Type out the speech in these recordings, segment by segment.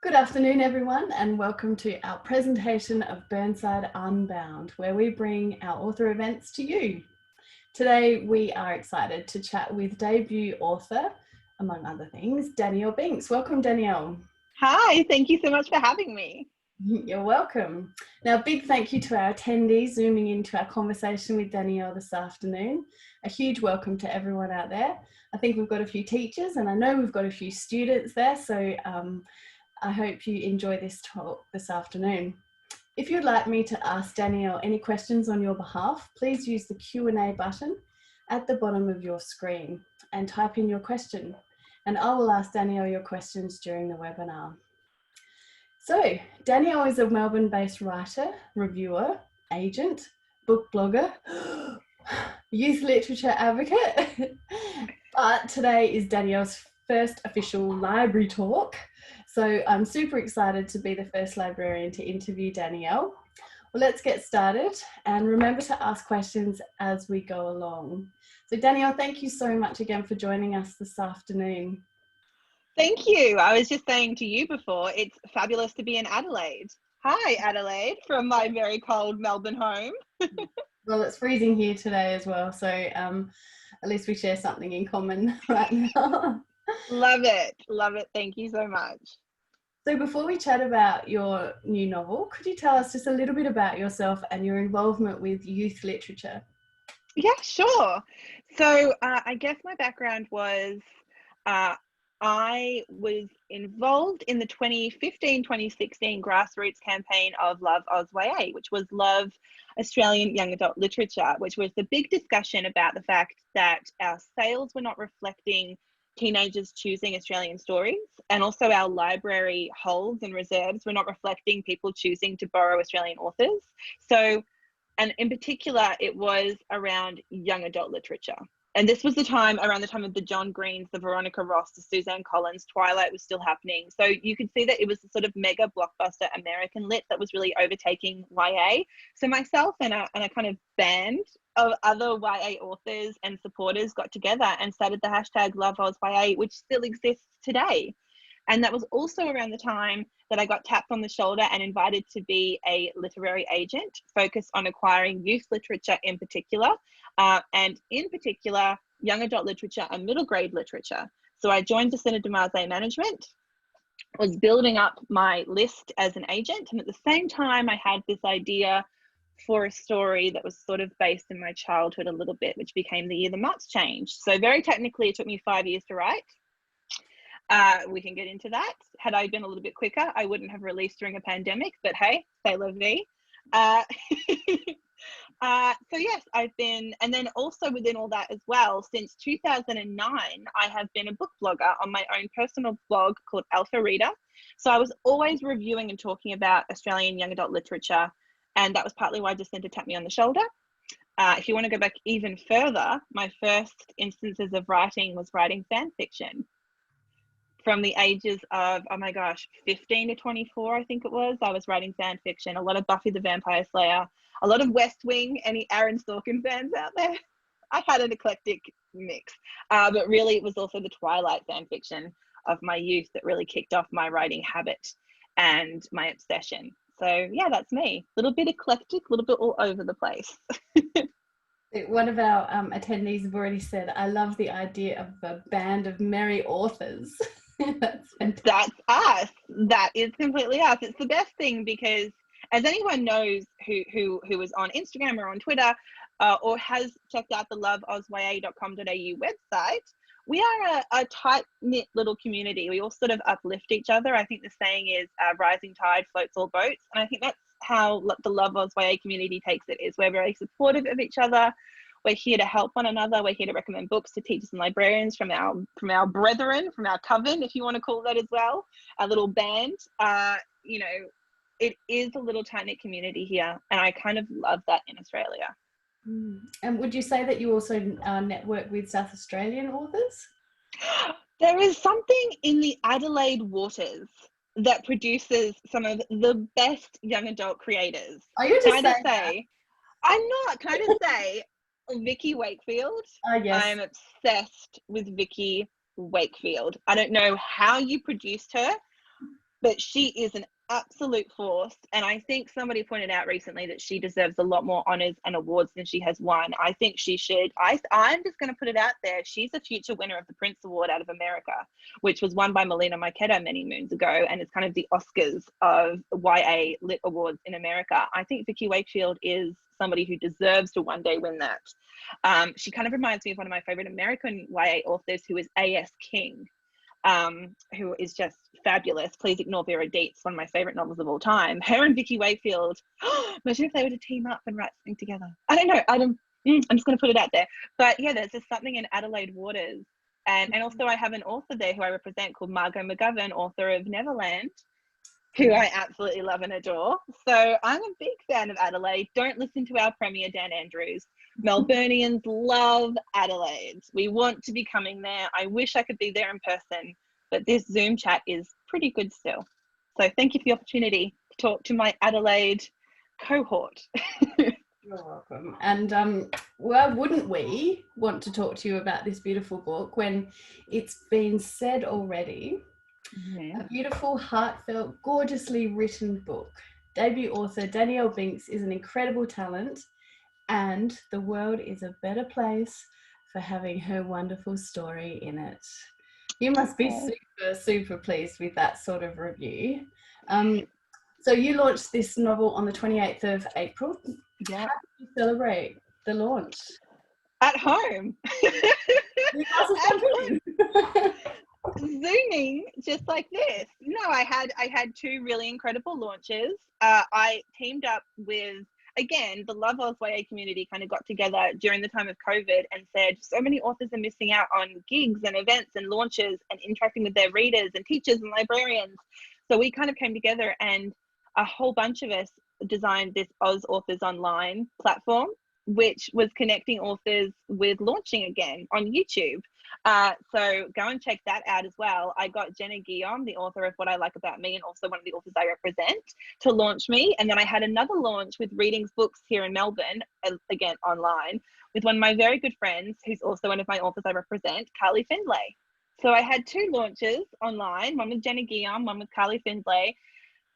Good afternoon, everyone, and welcome to our presentation of Burnside UNBOUND, where we bring our author events to you. Today, we are excited to chat with debut author, among other things, Danielle Binks. Welcome, Danielle. Hi, thank you so much for having me. You're welcome. Now, big thank you to our attendees zooming into our conversation with Danielle this afternoon. A huge welcome to everyone out there. I think we've got a few teachers and I know we've got a few students there, so I hope you enjoy this talk this afternoon. If you'd like me to ask Danielle any questions on your behalf, please use the Q&A button at the bottom of your screen and type in your question. And I will ask Danielle your questions during the webinar. So, Danielle is a Melbourne-based writer, reviewer, agent, book blogger, youth literature advocate. But today is Danielle's first official library talk. So I'm super excited to be the first librarian to interview Danielle. Well, let's get started and remember to ask questions as we go along. So Danielle, thank you so much again for joining us this afternoon. Thank you. I was just saying to you before, it's fabulous to be in Adelaide. Hi, Adelaide, from my very cold Melbourne home. Well, it's freezing here today as well, so at least we share something in common right now. Love it. Love it. Thank you so much. So before we chat about your new novel, could you tell us just a little bit about yourself and your involvement with youth literature? Yeah, sure. So I guess my background was I was involved in the 2015-2016 grassroots campaign of Love AusYA, which was Love Australian Young Adult Literature, which was the big discussion about the fact that our sales were not reflecting teenagers choosing Australian stories, and also our library holds and reserves were not reflecting people choosing to borrow Australian authors. So, and in particular, it was around young adult literature. And this was around the time of the John Greens, the Veronica Ross, the Suzanne Collins, Twilight was still happening. So you could see that it was a sort of mega blockbuster American lit that was really overtaking YA. So myself and a kind of band of other YA authors and supporters got together and started the hashtag LoveAusYA, which still exists today. And that was also around the time that I got tapped on the shoulder and invited to be a literary agent focused on acquiring youth literature in particular, and in particular, young adult literature and middle grade literature. So I joined Jacinta de Marze Management, was building up my list as an agent, and at the same time, I had this idea for a story that was sort of based in my childhood a little bit, which became The Year the Marks Changed. So very technically, it took me 5 years to write. We can get into that. Had I been a little bit quicker, I wouldn't have released during a pandemic, but hey, c'est la vie. So yes, I've been, and then also within all that as well, since 2009, I have been a book blogger on my own personal blog called Alpha Reader. So I was always reviewing and talking about Australian young adult literature, and that was partly why Jacinta tapped me on the shoulder. If you want to go back even further, my first instances of writing was writing fan fiction. From the ages of, oh my gosh, 15 to 24, I think it was, I was writing fan fiction, a lot of Buffy the Vampire Slayer, a lot of West Wing, any Aaron Sorkin fans out there? I had an eclectic mix, but really it was also the Twilight fan fiction of my youth that really kicked off my writing habit and my obsession. So yeah, that's me. A little bit eclectic, a little bit all over the place. One of our attendees have already said, I love the idea of a band of merry authors. That's us. That is completely us. It's the best thing because, as anyone knows who is on Instagram or on Twitter or has checked out the loveausya.com.au website, we are a tight-knit little community. We all sort of uplift each other. I think the saying is rising tide floats all boats. And I think that's how the Love AusYA community takes it, is we're very supportive of each other. We're here to help one another. We're here to recommend books to teachers and librarians from our brethren, from our coven, if you want to call that as well, our little band. You know, it is a little tight-knit community here, and I kind of love that in Australia. And would you say that you also network with South Australian authors? There is something in the Adelaide waters that produces some of the best young adult creators. Are you just saying that? I'm not. Can I just say, Vicky Wakefield? Yes. I'm obsessed with Vicky Wakefield. I don't know how you produced her. but she is an absolute force. And I think somebody pointed out recently that she deserves a lot more honors and awards than she has won. I think she should. I'm just going to put it out there. She's a future winner of the Prince Award out of America, which was won by Melina Marchetta many moons ago. And it's kind of the Oscars of YA lit awards in America. I think Vicky Wakefield is somebody who deserves to one day win that. She kind of reminds me of one of my favorite American YA authors, who is A.S. King, who is just fabulous. Please Ignore Vera Dietz, one of my favorite novels of all time. Her and Vicky Wakefield, imagine if they were to team up and write something together. I don't know. I'm just going to put it out there. But yeah, there's just something in Adelaide waters. And also I have an author there who I represent called Margot McGovern, author of Neverland, who I absolutely love and adore. So I'm a big fan of Adelaide. Don't listen to our Premier, Dan Andrews. Melburnians love Adelaide. We want to be coming there. I wish I could be there in person, but this Zoom chat is pretty good still. So thank you for the opportunity to talk to my Adelaide cohort. You're welcome. And why wouldn't we want to talk to you about this beautiful book when it's been said already? A beautiful, heartfelt, gorgeously written book. Debut author Danielle Binks is an incredible talent, and the world is a better place for having her wonderful story in it. You must be super, super pleased with that sort of review. So you launched this novel on the 28th of April. Yeah. How did you celebrate the launch? At home. At home. Zooming just like this. No, I had two really incredible launches. I teamed up with, again, the Love Oz YA community kind of got together during the time of COVID and said so many authors are missing out on gigs and events and launches and interacting with their readers and teachers and librarians. So we kind of came together and a whole bunch of us designed this Oz Authors Online platform, which was connecting authors with launching again on YouTube. So go and check that out as well. I got Jenna Guillaume, the author of What I Like About Me and also one of the authors I represent, to launch me. And then I had another launch with Readings Books here in Melbourne, again online, with one of my very good friends who's also one of my authors I represent, Carly Findlay. So I had two launches online, one with Jenna Guillaume, one with Carly Findlay.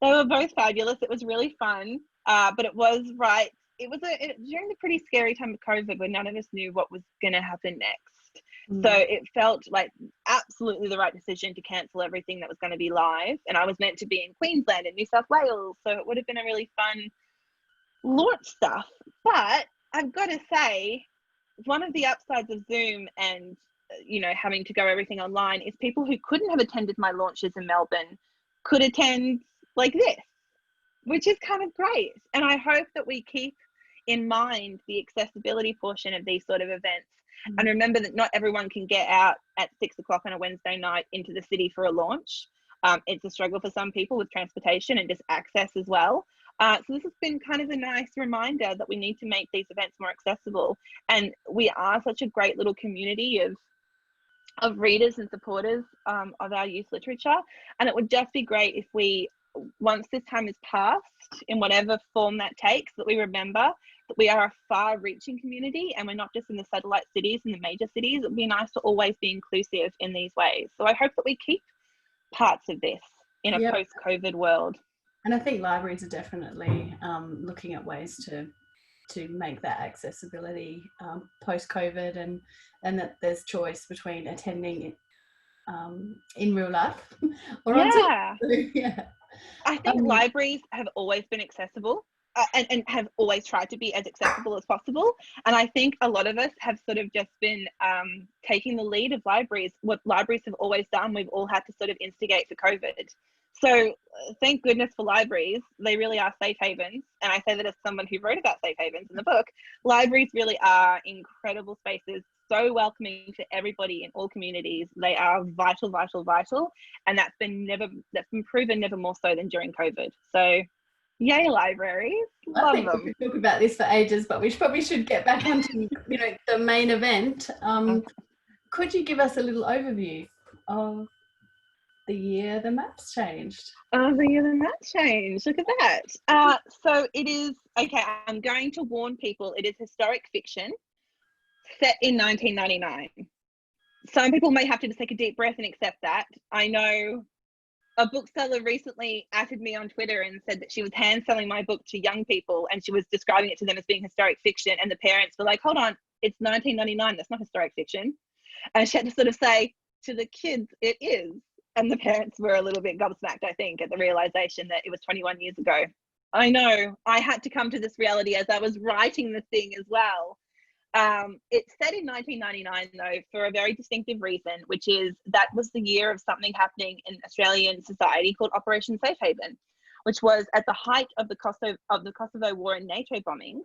They were both fabulous. It was really fun, but it was during the pretty scary time of COVID where none of us knew what was going to happen next. So it felt like absolutely the right decision to cancel everything that was going to be live. And I was meant to be in Queensland and New South Wales. So it would have been a really fun launch stuff. But I've got to say, one of the upsides of Zoom and, having to go everything online is people who couldn't have attended my launches in Melbourne could attend like this, which is kind of great. And I hope that we keep in mind the accessibility portion of these sort of events. And remember that not everyone can get out at 6 o'clock on a Wednesday night into the city for a launch. It's a struggle for some people with transportation and just access as well. So this has been kind of a nice reminder that we need to make these events more accessible. And we are such a great little community of readers and supporters of our youth literature. And it would just be great if we, once this time is past, in whatever form that takes, that we remember that we are a far-reaching community and we're not just in the satellite cities and the major cities. It would be nice to always be inclusive in these ways. So I hope that we keep parts of this in a post-COVID world. And I think libraries are definitely looking at ways to make that accessibility post-COVID and that there's choice between attending in real life or on Zoom. Yeah. I think libraries have always been accessible and have always tried to be as accessible as possible. And I think a lot of us have sort of just been taking the lead of libraries. What libraries have always done, we've all had to sort of instigate for COVID. So thank goodness for libraries. They really are safe havens. And I say that as someone who wrote about safe havens in the book. Libraries really are incredible spaces, so welcoming to everybody in all communities. They are vital, vital, vital. And that's been proven never more so than during COVID. So yay, libraries. Love them. We could talk about this for ages, but we probably should get back onto the main event. Could you give us a little overview of the year the maps changed? Oh, the year the maps changed. Look at that. So it is, okay, I'm going to warn people, it is historic fiction set in 1999. Some people may have to just take a deep breath and accept that. I know a bookseller recently added me on Twitter and said that she was hand selling my book to young people, and she was describing it to them as being historic fiction, and the parents were like, hold on, it's 1999, that's not historic fiction. And she had to sort of say to the kids, it is. And the parents were a little bit gobsmacked, I think, at the realization that it was 21 years ago. I know, I had to come to this reality as I was writing the thing as well. It's set in 1999 though, for a very distinctive reason, which is that was the year of something happening in Australian society called Operation Safe Haven, which was at the height of the Kosovo War and NATO bombings.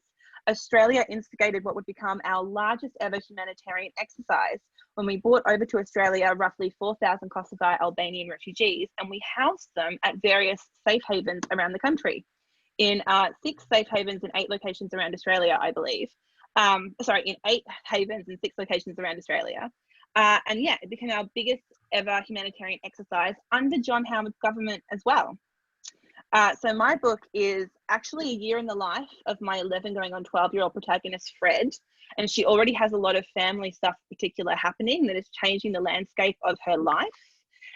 Australia instigated what would become our largest ever humanitarian exercise when we brought over to Australia roughly 4,000 Kosovar-Albanian refugees, and we housed them at various safe havens around the country, in 6 safe havens in 8 locations around Australia, I believe. In 8 havens and 6 locations around Australia. And yeah, it became our biggest ever humanitarian exercise under John Howard's government as well. So my book is actually a year in the life of my 11 going on 12-year-old protagonist, Fred. And she already has a lot of family stuff particular happening that is changing the landscape of her life.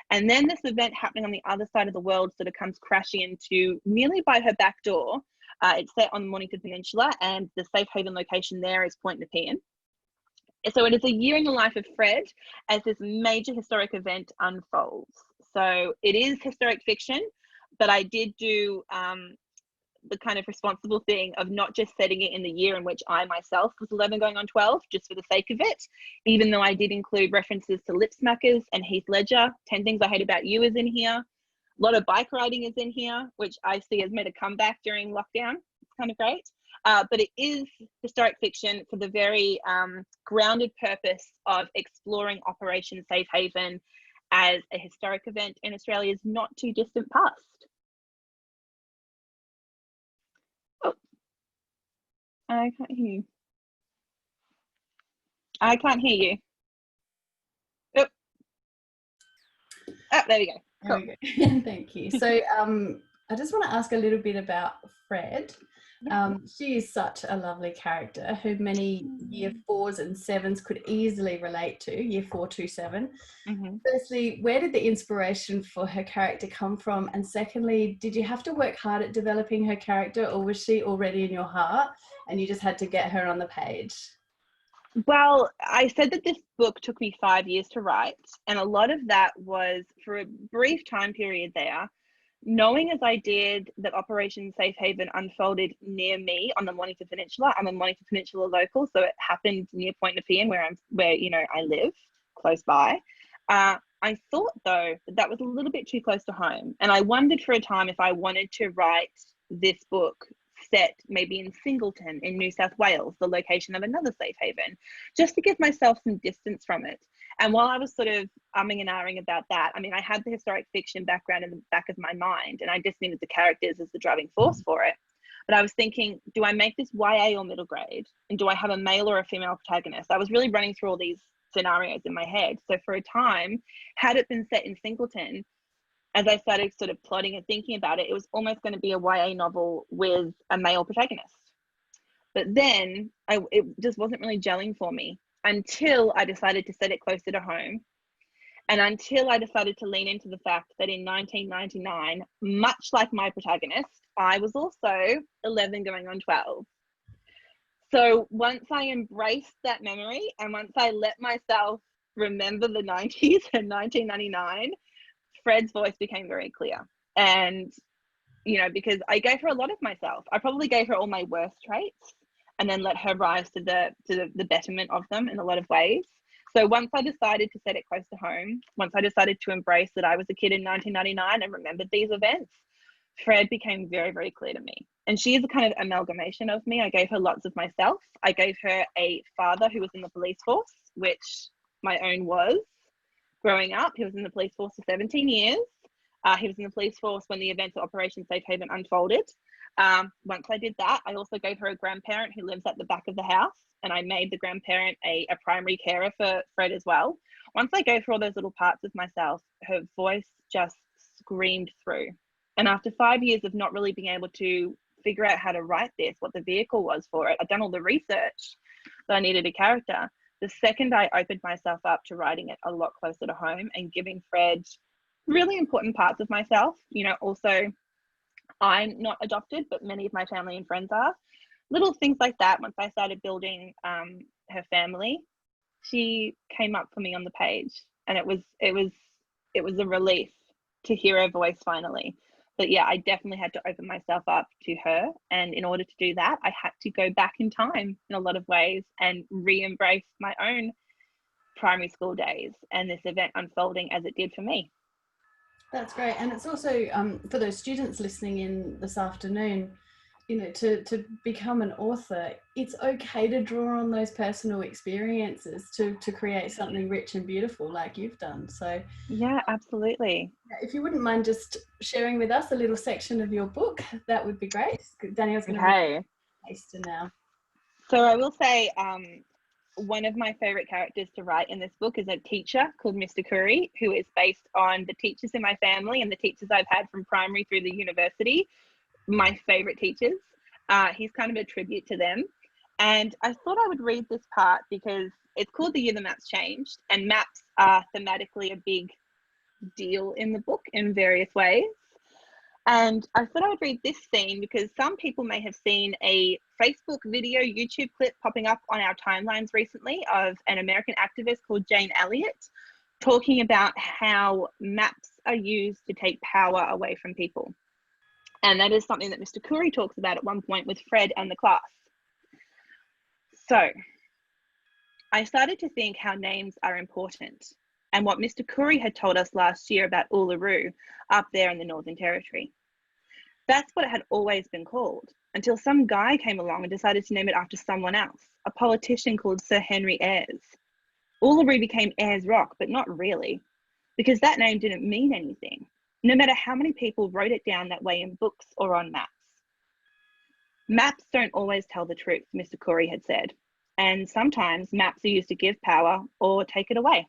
And then this event happening on the other side of the world sort of comes crashing into nearly by her back door. It's set on the Mornington Peninsula, and the safe haven location there is Point Nepean. So it is a year in the life of Fred as this major historic event unfolds. So it is historic fiction, but I did do the kind of responsible thing of not just setting it in the year in which I myself was 11 going on 12, just for the sake of it, even though I did include references to Lip Smackers and Heath Ledger. 10 Things I Hate About You is in here. A lot of bike riding is in here, which I see has made a comeback during lockdown. It's kind of great. But it is historic fiction for the very grounded purpose of exploring Operation Safe Haven as a historic event in Australia's not too distant past. Oh, I can't hear you. I can't hear you. Oh, there we go. Cool. There we go. Thank you. So I just want to ask a little bit about Fred. She is such a lovely character who many year 4s and 7s could easily relate to, year 4 to 7. Firstly, where did the inspiration for her character come from? And secondly, did you have to work hard at developing her character, or was she already in your heart and you just had to get her on the page? Well, I said that this book took me 5 years to write, and a lot of that was for a brief time period there, knowing as I did that Operation Safe Haven unfolded near me on the Mornington Peninsula. I'm a Mornington Peninsula local, so it happened near Point Nepean, where I live close by. I thought though that was a little bit too close to home, and I wondered for a time if I wanted to write this book set maybe in Singleton in New South Wales, the location of another safe haven, just to give myself some distance from it. And while I was sort of umming and ahhing about that, I mean, I had the historic fiction background in the back of my mind, and I just needed the characters as the driving force for it. But I was thinking, do I make this YA or middle grade? And do I have a male or a female protagonist? I was really running through all these scenarios in my head. So for a time, had it been set in Singleton, as I started sort of plotting and thinking about it, it was almost going to be a YA novel with a male protagonist. But then it just wasn't really gelling for me until I decided to set it closer to home. And until I decided to lean into the fact that in 1999, much like my protagonist, I was also 11 going on 12. So once I embraced that memory, and once I let myself remember the 90s and 1999, Fred's voice became very clear. And, because I gave her a lot of myself. I probably gave her all my worst traits and then let her rise to the betterment of them in a lot of ways. So once I decided to set it close to home, once I decided to embrace that I was a kid in 1999 and remembered these events, Fred became very, very clear to me. And she is a kind of amalgamation of me. I gave her lots of myself. I gave her a father who was in the police force, which my own was. Growing up, he was in the police force for 17 years. He was in the police force when the events of Operation Safe Haven unfolded. Once I did that, I also gave her a grandparent who lives at the back of the house, and I made the grandparent a primary carer for Fred as well. Once I gave her all those little parts of myself, her voice just screamed through. And after 5 years of not really being able to figure out how to write this, what the vehicle was for it, I'd done all the research, but I needed a character. The second I opened myself up to writing it a lot closer to home and giving Fred really important parts of myself. You know, also I'm not adopted, but many of my family and friends are. Little things like that. Once I started building her family, she came up for me on the page, and it was a relief to hear her voice finally. But yeah, I definitely had to open myself up to her, and in order to do that, I had to go back in time in a lot of ways and re-embrace my own primary school days and this event unfolding as it did for me. That's great. And it's also for those students listening in this afternoon, you know, to become an author, it's okay to draw on those personal experiences to create something rich and beautiful like you've done. So Yeah, absolutely. if you wouldn't mind just sharing with us a little section of your book, that would be great. Danielle's going to read a taster now. So I will say one of my favorite characters to write in this book is a teacher called Mr. Curry, who is based on the teachers in my family and the teachers I've had from primary through the university, my favorite teachers. He's kind of a tribute to them. And I thought I would read this part because it's called The Year the Maps Changed, and maps are thematically a big deal in the book in various ways. And I thought I would read this scene because some people may have seen a Facebook video, YouTube clip popping up on our timelines recently of an American activist called Jane Elliott talking about how maps are used to take power away from people. And that is something that Mr. Curry talks about at one point with Fred and the class. So I started to think how names are important and what Mr. Curry had told us last year about Uluru up there in the Northern Territory. That's what it had always been called until some guy came along and decided to name it after someone else, a politician called Sir Henry Ayres. Uluru became Ayres Rock, but not really, because that name didn't mean anything, no matter how many people wrote it down that way in books or on maps. Maps don't always tell the truth, Mr. Curry had said, and sometimes maps are used to give power or take it away.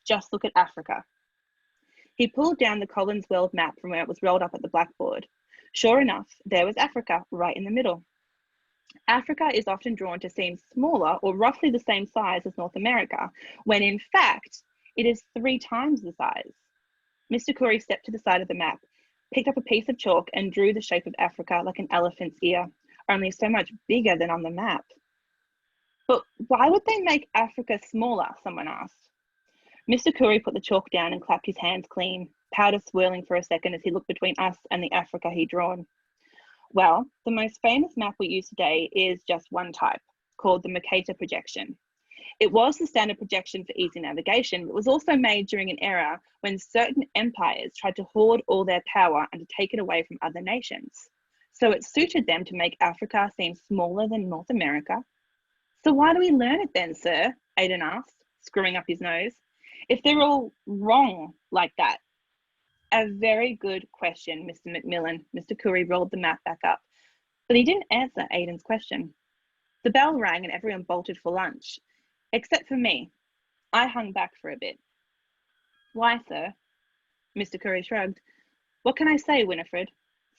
Just look at Africa. He pulled down the Collins World map from where it was rolled up at the blackboard. Sure enough, there was Africa right in the middle. Africa is often drawn to seem smaller or roughly the same size as North America, when in fact, it is 3 times the size. Mr. Curry stepped to the side of the map, picked up a piece of chalk and drew the shape of Africa like an elephant's ear, only so much bigger than on the map. But why would they make Africa smaller? Someone asked. Mr. Curry put the chalk down and clapped his hands clean, powder swirling for a second as he looked between us and the Africa he'd drawn. Well, the most famous map we use today is just one type, called the Mercator projection. It was the standard projection for easy navigation, but was also made during an era when certain empires tried to hoard all their power and to take it away from other nations. So it suited them to make Africa seem smaller than North America. So why do we learn it then, sir? Aidan asked, screwing up his nose. If they're all wrong like that. A very good question, Mr. Macmillan. Mr. Curry rolled the map back up, but he didn't answer Aidan's question. The bell rang and everyone bolted for lunch, except for me. I hung back for a bit. Why, sir? Mr. Curry shrugged. What can I say, Winifred?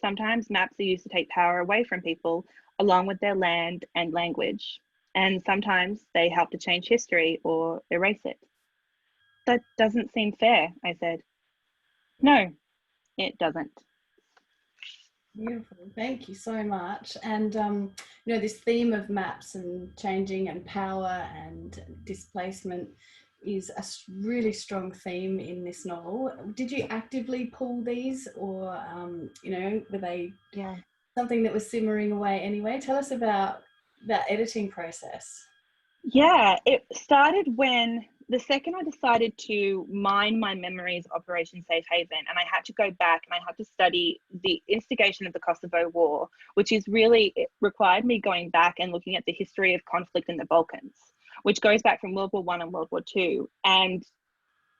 Sometimes maps are used to take power away from people, along with their land and language, and sometimes they help to change history or erase it. That doesn't seem fair, I said. No, it doesn't. Beautiful. Thank you so much. And, you know, this theme of maps and changing and power and displacement is a really strong theme in this novel. Did you actively pull these or, you know, were they something that was simmering away anyway? Tell us about that editing process. Yeah, it started when the second I decided to mine my memories of Operation Safe Haven, and I had to go back and I had to study the instigation of the Kosovo War, which is really, it required me going back and looking at the history of conflict in the Balkans, which goes back from World War I and World War II. And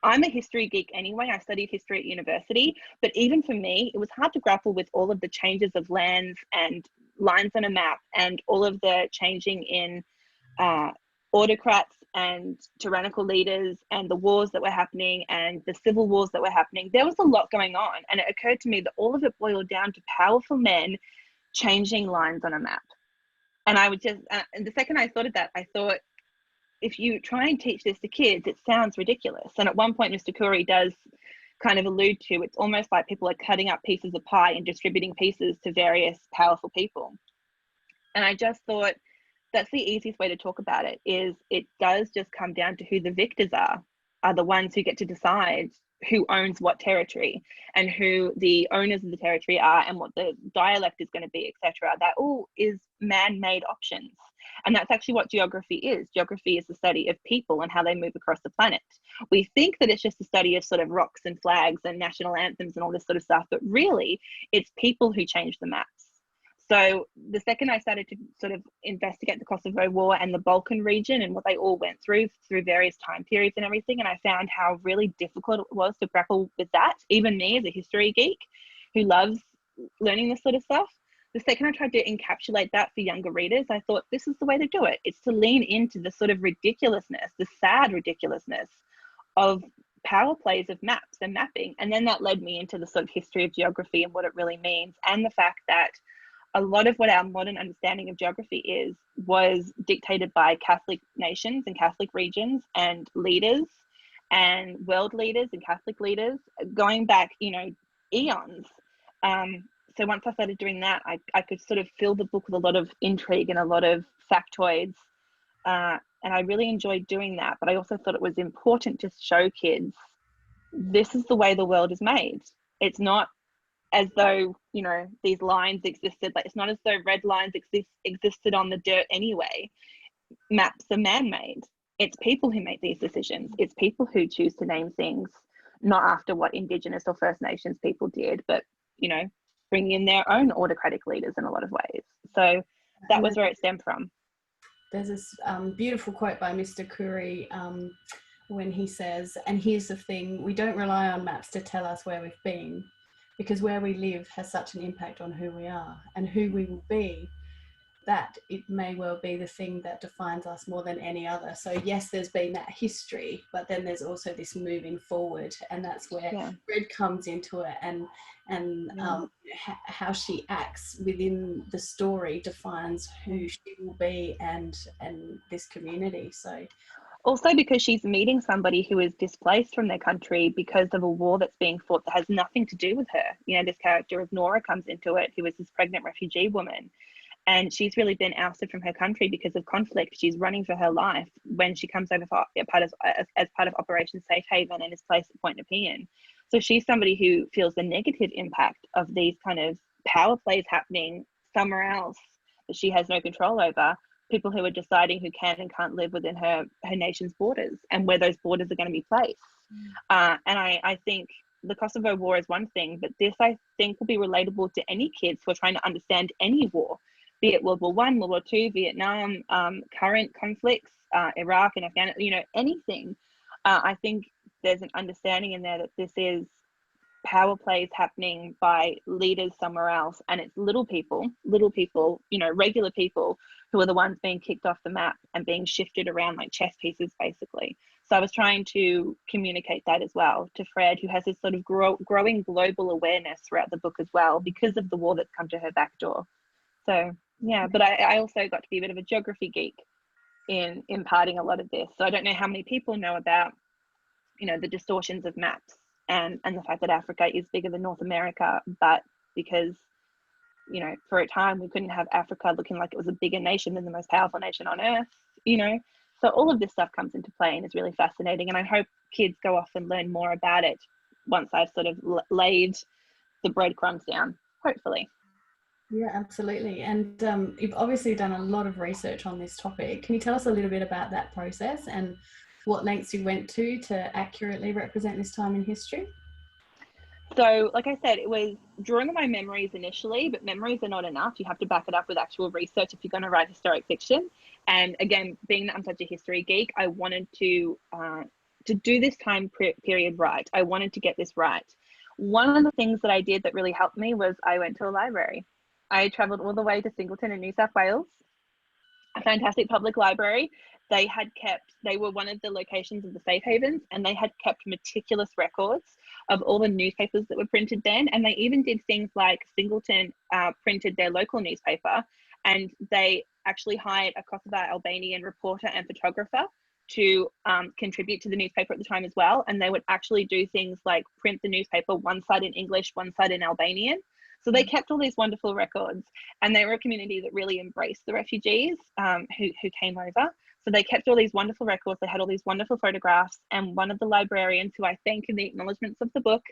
I'm a history geek anyway. I studied history at university, but even for me, it was hard to grapple with all of the changes of lands and lines on a map and all of the changing in autocrats and tyrannical leaders and the wars that were happening and the civil wars that were happening. There was a lot going on, and it occurred to me that all of it boiled down to powerful men changing lines on a map. And I would just, and the second I thought of that, I thought, if you try and teach this to kids, it sounds ridiculous. And at one point, Mr. Curry does kind of allude to, it's almost like people are cutting up pieces of pie and distributing pieces to various powerful people. And I just thought that's the easiest way to talk about it, is it does just come down to who the victors are the ones who get to decide who owns what territory and who the owners of the territory are and what the dialect is going to be, etc. That all is man-made options. And that's actually what geography is. Geography is the study of people and how they move across the planet. We think that it's just a study of sort of rocks and flags and national anthems and all this sort of stuff, but really it's people who change the maps. So the second I started to sort of investigate the Kosovo War and the Balkan region and what they all went through various time periods and everything, and I found how really difficult it was to grapple with that, even me as a history geek who loves learning this sort of stuff. The second I tried to encapsulate that for younger readers, I thought this is the way to do it. It's to lean into the sort of ridiculousness, the sad ridiculousness of power plays of maps and mapping. And then that led me into the sort of history of geography and what it really means, and the fact that a lot of what our modern understanding of geography was dictated by Catholic nations and Catholic regions and leaders and world leaders and Catholic leaders going back, eons. So once I started doing that, I could sort of fill the book with a lot of intrigue and a lot of factoids. And I really enjoyed doing that. But I also thought it was important to show kids, this is the way the world is made. It's not as though, these lines existed. Like, it's not as though red lines existed on the dirt anyway. Maps are man-made. It's people who make these decisions. It's people who choose to name things not after what Indigenous or First Nations people did, but, bring in their own autocratic leaders in a lot of ways. So that was where it stemmed from. There's this beautiful quote by Mr. Curry when he says, and here's the thing, we don't rely on maps to tell us where we've been, because where we live has such an impact on who we are and who we will be, that it may well be the thing that defines us more than any other. So yes, there's been that history, but then there's also this moving forward, and that's where Red comes into it, and how she acts within the story defines who she will be and this community. So also because she's meeting somebody who is displaced from their country because of a war that's being fought that has nothing to do with her. This character of Nora comes into it, who is this pregnant refugee woman, and she's really been ousted from her country because of conflict. She's running for her life when she comes over as part of Operation Safe Haven and is placed at Point Nepean. So she's somebody who feels the negative impact of these kind of power plays happening somewhere else that she has no control over. People who are deciding who can and can't live within her nation's borders and where those borders are going to be placed. And I think the Kosovo War is one thing, but this, I think, will be relatable to any kids who are trying to understand any war, be it World War I, World War II, Vietnam, current conflicts, Iraq and Afghanistan, anything. I think there's an understanding in there that this is power plays happening by leaders somewhere else, and it's little people, regular people who are the ones being kicked off the map and being shifted around like chess pieces, basically. So I was trying to communicate that as well to Fred, who has this sort of growing global awareness throughout the book as well, because of the war that's come to her back door. So yeah, but I also got to be a bit of a geography geek in imparting a lot of this. So I don't know how many people know about, the distortions of maps and the fact that Africa is bigger than North America, but because, for a time we couldn't have Africa looking like it was a bigger nation than the most powerful nation on earth, So all of this stuff comes into play and is really fascinating. And I hope kids go off and learn more about it once I've sort of laid the breadcrumbs down, hopefully. Yeah, absolutely. And you've obviously done a lot of research on this topic. Can you tell us a little bit about that process and what lengths you went to accurately represent this time in history? So, like I said, it was drawing on my memories initially, but memories are not enough. You have to back it up with actual research if you're going to write historic fiction. And again, being that I'm such a history geek, I wanted to do this time period right. I wanted to get this right. One of the things that I did that really helped me was I went to a library. I travelled all the way to Singleton in New South Wales, a fantastic public library. They were one of the locations of the safe havens, and they had kept meticulous records of all the newspapers that were printed then. And they even did things like Singleton printed their local newspaper, and they actually hired a Kosovar-Albanian reporter and photographer to contribute to the newspaper at the time as well. And they would actually do things like print the newspaper one side in English, one side in Albanian. So they kept all these wonderful records, and they were a community that really embraced the refugees who came over. So they kept all these wonderful records. They had all these wonderful photographs. And one of the librarians, who I thank in the acknowledgements of the book,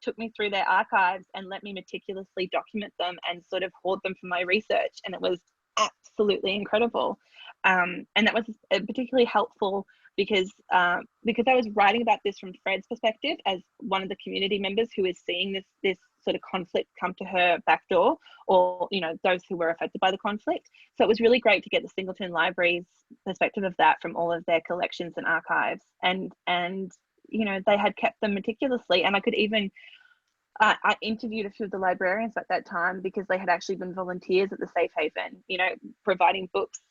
took me through their archives and let me meticulously document them and sort of hoard them for my research. And it was absolutely incredible. And that was particularly helpful because I was writing about this from Fred's perspective as one of the community members who is seeing this sort of conflict come to her back door, or those who were affected by the conflict. So it was really great to get the Singleton Library's perspective of that from all of their collections and archives, and they had kept them meticulously. And I could even I interviewed a few of the librarians at that time, because they had actually been volunteers at the Safe Haven, providing books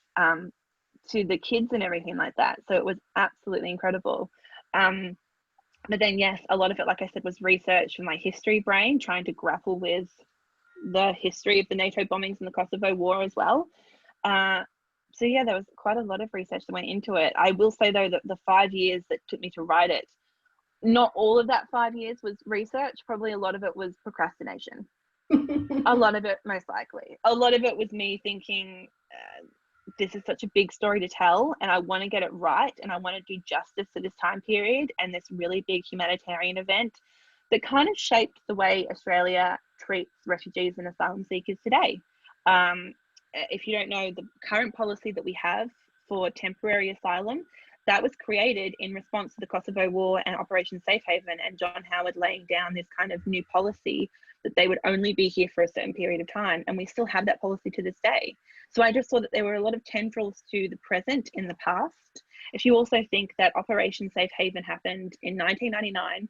to the kids and everything like that. So it was absolutely incredible. But then, yes, a lot of it, like I said, was research from my history brain, trying to grapple with the history of the NATO bombings and the Kosovo War as well. So yeah, there was quite a lot of research that went into it. I will say, though, that the 5 years that took me to write it, not all of that 5 years was research. Probably a lot of it was procrastination. A lot of it, most likely. A lot of it was me thinking, this is such a big story to tell, and I want to get it right, and I want to do justice to this time period and this really big humanitarian event that kind of shaped the way Australia treats refugees and asylum seekers today. If you don't know, the current policy that we have for temporary asylum, that was created in response to the Kosovo War and Operation Safe Haven, and John Howard laying down this kind of new policy that they would only be here for a certain period of time. And we still have that policy to this day. So I just saw that there were a lot of tendrils to the present in the past. If you also think that Operation Safe Haven happened in 1999,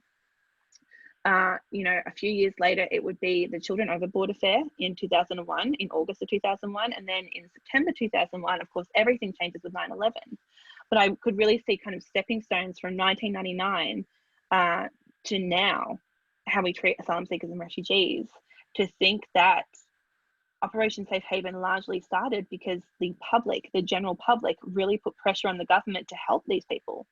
a few years later, it would be the Children Overboard affair in 2001, in August of 2001. And then in September 2001, of course, everything changes with 9/11. But I could really see kind of stepping stones from 1999 to now, how we treat asylum seekers and refugees, to think that Operation Safe Haven largely started because the public, the general public, really put pressure on the government to help these people.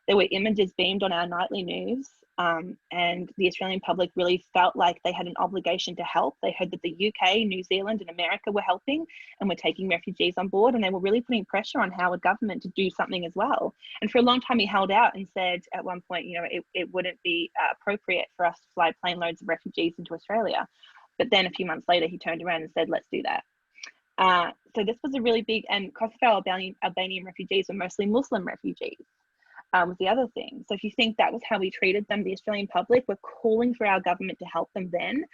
There were images beamed on our nightly news, and the Australian public really felt like they had an obligation to help. They heard that the UK, New Zealand and America were helping and were taking refugees on board, and they were really putting pressure on Howard government to do something as well. And for a long time he held out and said at one point, it wouldn't be appropriate for us to fly plane loads of refugees into Australia. But then a few months later he turned around and said, let's do that. So this was a really big, and Kosovo-Albanian refugees were mostly Muslim refugees. Was the other thing. So if you think that was how we treated them, the Australian public were calling for our government to help them then,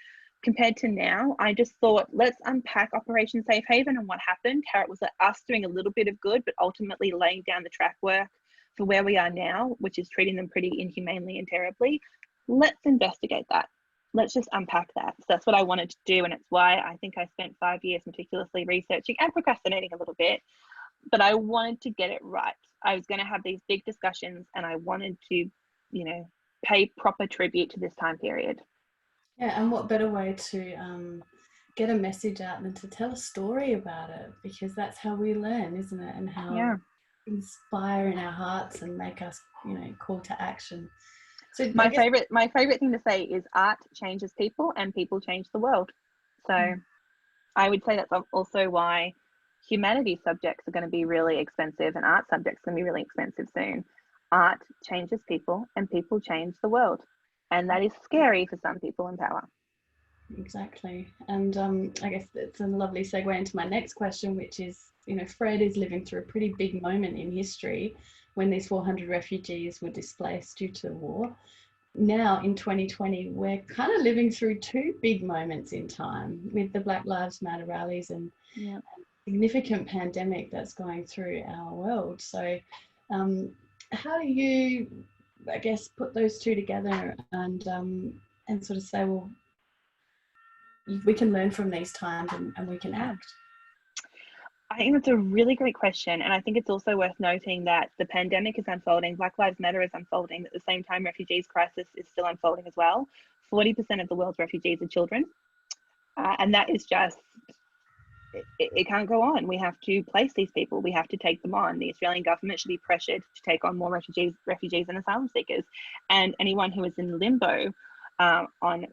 compared to now, I just thought, let's unpack Operation Safe Haven and what happened, how it was us doing a little bit of good, but ultimately laying down the track work for where we are now, which is treating them pretty inhumanely and terribly. Let's investigate that. Let's just unpack that. So that's what I wanted to do. And it's why I think I spent 5 years meticulously researching and procrastinating a little bit, but I wanted to get it right. I was going to have these big discussions, and I wanted to, pay proper tribute to this time period. Yeah, and what better way to get a message out than to tell a story about it, because that's how we learn, isn't it? And how inspire in our hearts and make us, call to action. So my favorite thing to say is art changes people and people change the world. So I would say that's also why humanities subjects are going to be really expensive and art subjects are going to be really expensive soon. Art changes people and people change the world. And that is scary for some people in power. Exactly. And I guess it's a lovely segue into my next question, which is, Fred is living through a pretty big moment in history when these 400 refugees were displaced due to the war. Now in 2020, we're kind of living through two big moments in time with the Black Lives Matter rallies and significant pandemic that's going through our world. So how do you, I guess, put those two together and sort of say, well, we can learn from these times and we can act? I think that's a really great question. And I think it's also worth noting that the pandemic is unfolding, Black Lives Matter is unfolding, at the same time refugees crisis is still unfolding as well. 40% of the world's refugees are children. And that is just it can't go on. We have to place these people. We have to take them on. The Australian government should be pressured to take on more refugees and asylum seekers. And anyone who is in limbo on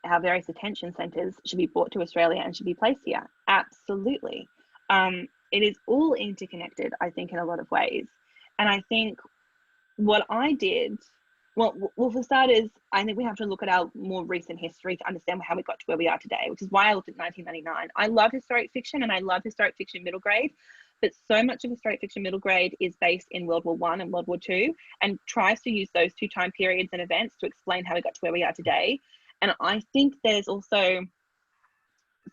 our various detention centres should be brought to Australia and should be placed here. Absolutely. It is all interconnected, I think, in a lot of ways. And I think what I did, well, for starters, I think we have to look at our more recent history to understand how we got to where we are today, which is why I looked at 1999. I love historic fiction and I love historic fiction middle grade, but so much of historic fiction middle grade is based in World War I and World War II and tries to use those two time periods and events to explain how we got to where we are today. And I think there's also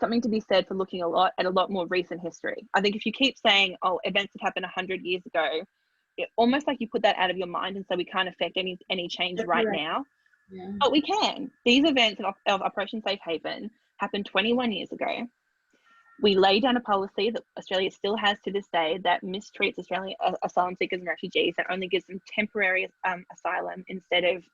something to be said for looking at a lot more recent history. I think if you keep saying, oh, events that happened 100 years ago, almost like you put that out of your mind, and so we can't affect any change right now. Yeah. But we can. These events of Operation Safe Haven happened 21 years ago. We laid down a policy that Australia still has to this day that mistreats Australian asylum seekers and refugees and only gives them temporary asylum instead of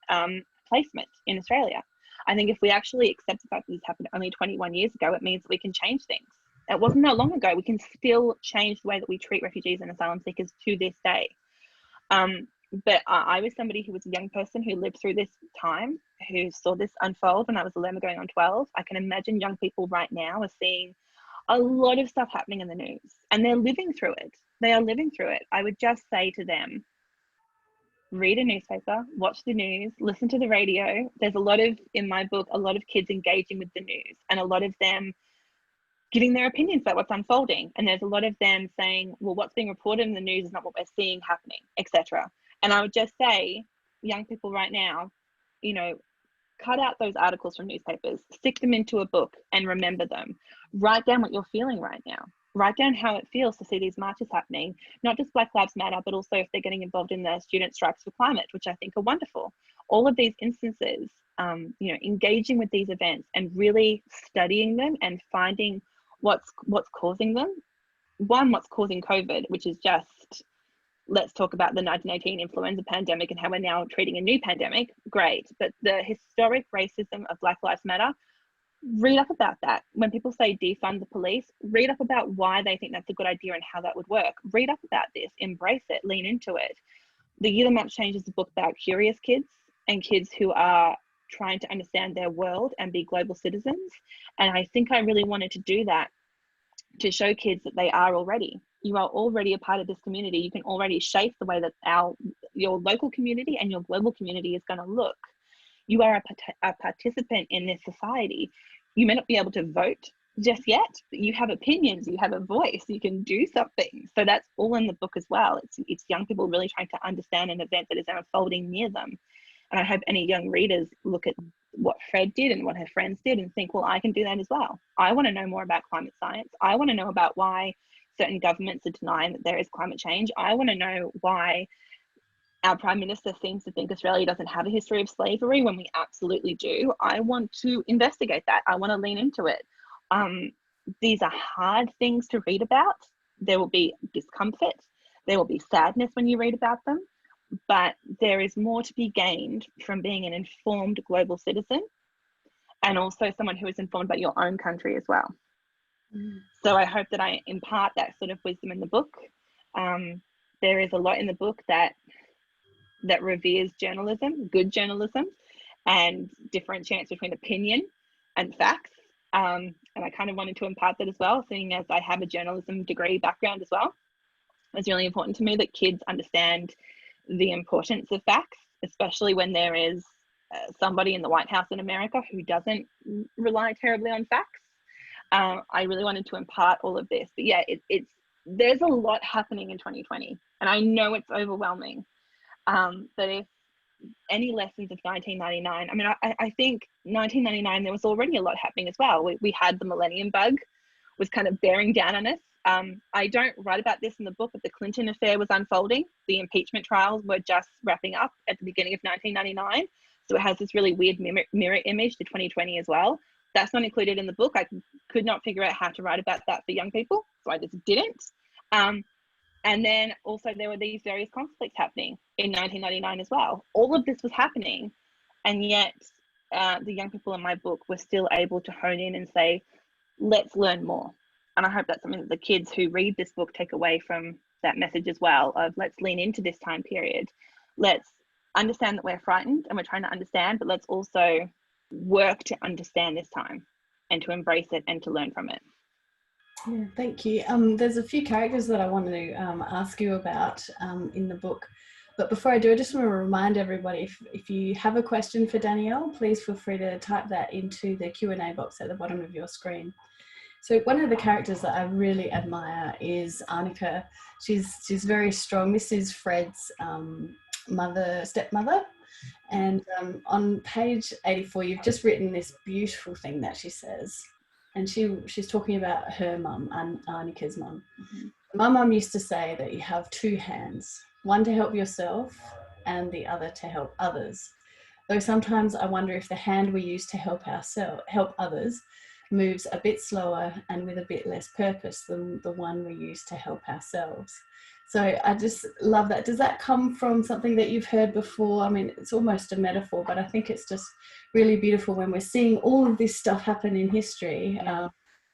placement in Australia. I think if we actually accept the fact that this happened only 21 years ago, it means that we can change things. It wasn't that long ago. We can still change the way that we treat refugees and asylum seekers to this day. But I was somebody who was a young person who lived through this time, who saw this unfold when I was 11 going on 12. I can imagine young people right now are seeing a lot of stuff happening in the news and they're living through it. They are living through it. I would just say to them, read a newspaper, watch the news, listen to the radio. There's a lot of, in my book, a lot of kids engaging with the news and a lot of them giving their opinions about what's unfolding. And there's a lot of them saying, well, what's being reported in the news is not what we're seeing happening, etc. And I would just say, young people right now, you know, cut out those articles from newspapers, stick them into a book and remember them. Write down what you're feeling right now. Write down how it feels to see these marches happening, not just Black Lives Matter, but also if they're getting involved in the student strikes for climate, which I think are wonderful. All of these instances, you know, engaging with these events and really studying them and finding what's causing them. One, what's causing COVID, which is just, let's talk about the 1918 influenza pandemic and how we're now treating a new pandemic. Great. But the historic racism of Black Lives Matter, read up about that. When people say defund the police, read up about why they think that's a good idea and how that would work. Read up about this, embrace it, lean into it. The Year the Month Change is a book about curious kids and kids who are trying to understand their world and be global citizens. And I think I really wanted to do that to show kids that they are already. You are already a part of this community. You can already shape the way that your local community and your global community is going to look. You are a participant in this society. You may not be able to vote just yet, but you have opinions, you have a voice, you can do something. So that's all in the book as well. It's young people really trying to understand an event that is unfolding near them. And I hope any young readers look at what Fred did and what her friends did and think, well, I can do that as well. I want to know more about climate science. I want to know about why certain governments are denying that there is climate change. I want to know why our Prime Minister seems to think Australia doesn't have a history of slavery when we absolutely do. I want to investigate that. I want to lean into it. These are hard things to read about. There will be discomfort. There will be sadness when you read about them. But there is more to be gained from being an informed global citizen and also someone who is informed about your own country as well. So I hope that I impart that sort of wisdom in the book. There is a lot in the book that reveres journalism, good journalism, and differentiates between opinion and facts. And I kind of wanted to impart that as well, seeing as I have a journalism degree background as well. It's really important to me that kids understand the importance of facts, especially when there is somebody in the White House in America who doesn't rely terribly on facts. I really wanted to impart all of this, but yeah, there's a lot happening in 2020, and I know it's overwhelming. But if any lessons of 1999, I mean, I think 1999 there was already a lot happening as well. We had the Millennium Bug was kind of bearing down on us. I don't write about this in the book, but the Clinton affair was unfolding. The impeachment trials were just wrapping up at the beginning of 1999. So it has this really weird mirror image to 2020 as well. That's not included in the book. I could not figure out how to write about that for young people, so I just didn't. And then also there were these various conflicts happening in 1999 as well. All of this was happening, and yet the young people in my book were still able to hone in and say, let's learn more. And I hope that's something that the kids who read this book take away from that message as well, of let's lean into this time period. Let's understand that we're frightened and we're trying to understand, but let's also work to understand this time and to embrace it and to learn from it. Yeah, thank you. There's a few characters that I want to ask you about in the book. But before I do, I just want to remind everybody, if you have a question for Danielle, please feel free to type that into the Q&A box at the bottom of your screen. So one of the characters that I really admire is Annika. She's very strong. This is Fred's stepmother. And on page 84, you've just written this beautiful thing that she says. And she's talking about her mum, Annika's mum. Mm-hmm. My mum used to say that you have two hands, one to help yourself and the other to help others. Though sometimes I wonder if the hand we use to help others moves a bit slower and with a bit less purpose than the one we use to help ourselves. So I just love that. Does that come from something that you've heard before? I mean, it's almost a metaphor, but I think it's just really beautiful when we're seeing all of this stuff happen in history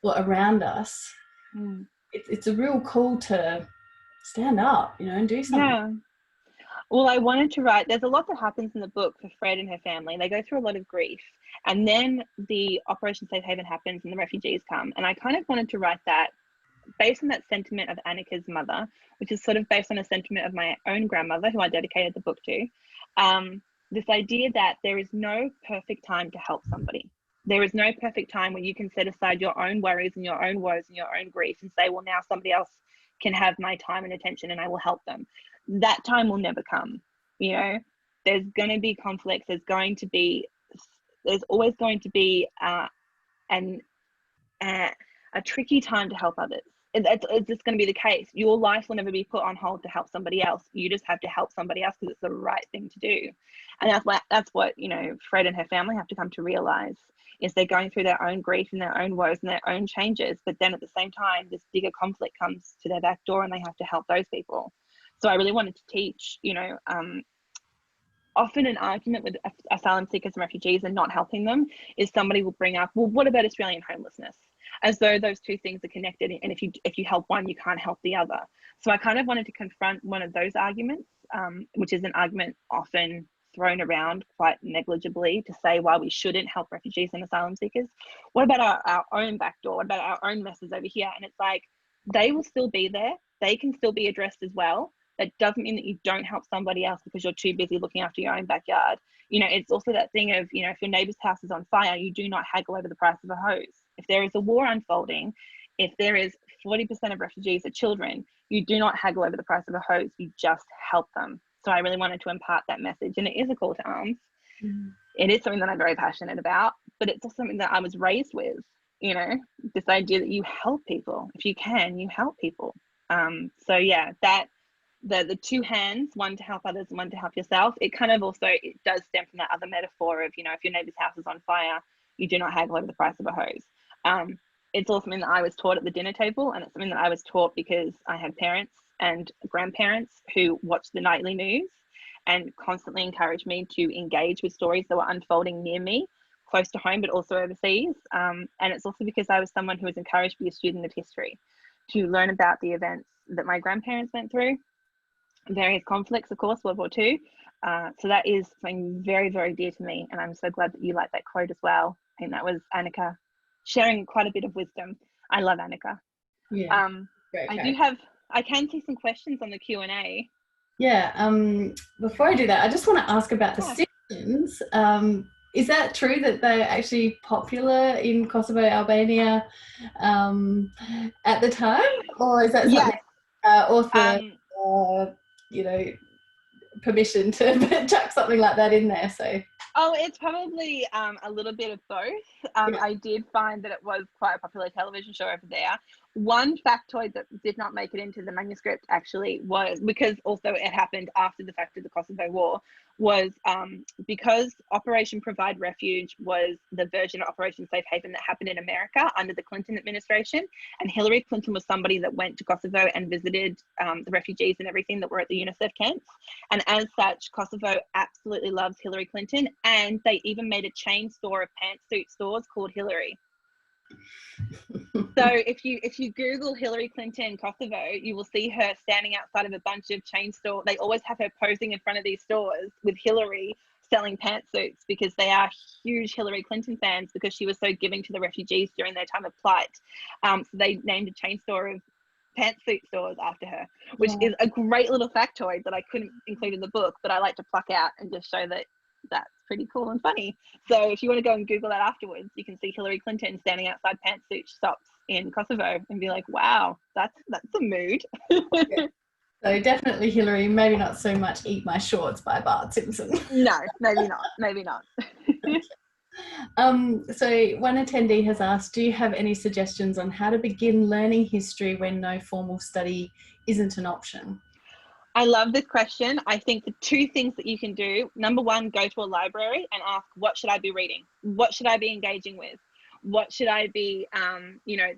around us. Mm. It's a real call to stand up, and do something. Yeah. Well, I wanted to write, there's a lot that happens in the book for Fred and her family. They go through a lot of grief. And then the Operation Safe Haven happens and the refugees come. And I kind of wanted to write that based on that sentiment of Annika's mother, which is sort of based on a sentiment of my own grandmother, who I dedicated the book to. This idea that there is no perfect time to help somebody. There is no perfect time where you can set aside your own worries and your own woes and your own grief and say, well, now somebody else can have my time and attention and I will help them. That time will never come. There's going to be conflicts. There's always going to be a tricky time to help others. It's just going to be the case. Your life will never be put on hold to help somebody else. You just have to help somebody else because it's the right thing to do. And that's what Fred and her family have to come to realize, is they're going through their own grief and their own woes and their own changes. But then at the same time, this bigger conflict comes to their back door and they have to help those people. So I really wanted to teach, often an argument with asylum seekers and refugees and not helping them is somebody will bring up, well, what about Australian homelessness? As though those two things are connected. And if you help one, you can't help the other. So I kind of wanted to confront one of those arguments, which is an argument often thrown around quite negligibly, to say why we shouldn't help refugees and asylum seekers. What about our own back door? What about our own messes over here? And it's like, they will still be there. They can still be addressed as well. That doesn't mean that you don't help somebody else because you're too busy looking after your own backyard. It's also that thing of, if your neighbour's house is on fire, you do not haggle over the price of a hose. If there is a war unfolding, if there is 40% of refugees are children, you do not haggle over the price of a hose. You just help them. So I really wanted to impart that message. And it is a call to arms. Mm. It is something that I'm very passionate about, but it's also something that I was raised with, this idea that you help people. If you can, you help people. So yeah, that the two hands, one to help others and one to help yourself, it kind of also, it does stem from that other metaphor of, if your neighbour's house is on fire, you do not haggle over the price of a hose. It's also something that I was taught at the dinner table, and it's something that I was taught because I had parents and grandparents who watched the nightly news and constantly encouraged me to engage with stories that were unfolding near me, close to home, but also overseas. And it's also because I was someone who was encouraged to be a student of history, to learn about the events that my grandparents went through, various conflicts, of course, World War II. So that is something very, very dear to me. And I'm so glad that you like that quote as well. I think that was Annika sharing quite a bit of wisdom. I love Annika. Yeah. I can see some questions on the Q&A. Yeah. Before I do that, I just want to ask about the Simpsons. Is that true that they're actually popular in Kosovo-Albania at the time? Or is that something author, permission to chuck something like that in there? So. Oh, it's probably a little bit of both. I did find that it was quite a popular television show over there. One factoid that did not make it into the manuscript actually was, because also it happened after the fact of the Kosovo War, was because Operation Provide Refuge was the version of Operation Safe Haven that happened in America under the Clinton administration. And Hillary Clinton was somebody that went to Kosovo and visited the refugees and everything that were at the UNICEF camps. And as such, Kosovo absolutely loves Hillary Clinton. And they even made a chain store of pantsuit stores called Hillary. So if you Google Hillary Clinton Kosovo, you will see her standing outside of a bunch of chain stores. They always have her posing in front of these stores with Hillary selling pantsuits, because they are huge Hillary Clinton fans, because she was so giving to the refugees during their time of plight. So they named a chain store of pantsuit stores after her, which is a great little factoid that I couldn't include in the book, but I like to pluck out and just show that that's pretty cool and funny. So if you want to go and Google that afterwards, you can see Hillary Clinton standing outside pantsuit shops in Kosovo and be like, wow, that's a mood. Yeah. So definitely Hillary, maybe not so much Eat My Shorts by Bart Simpson. No, maybe not. So one attendee has asked, do you have any suggestions on how to begin learning history when no formal study isn't an option? I love this question. I think the two things that you can do, number one, go to a library and ask, what should I be reading? What should I be engaging with? What should I be,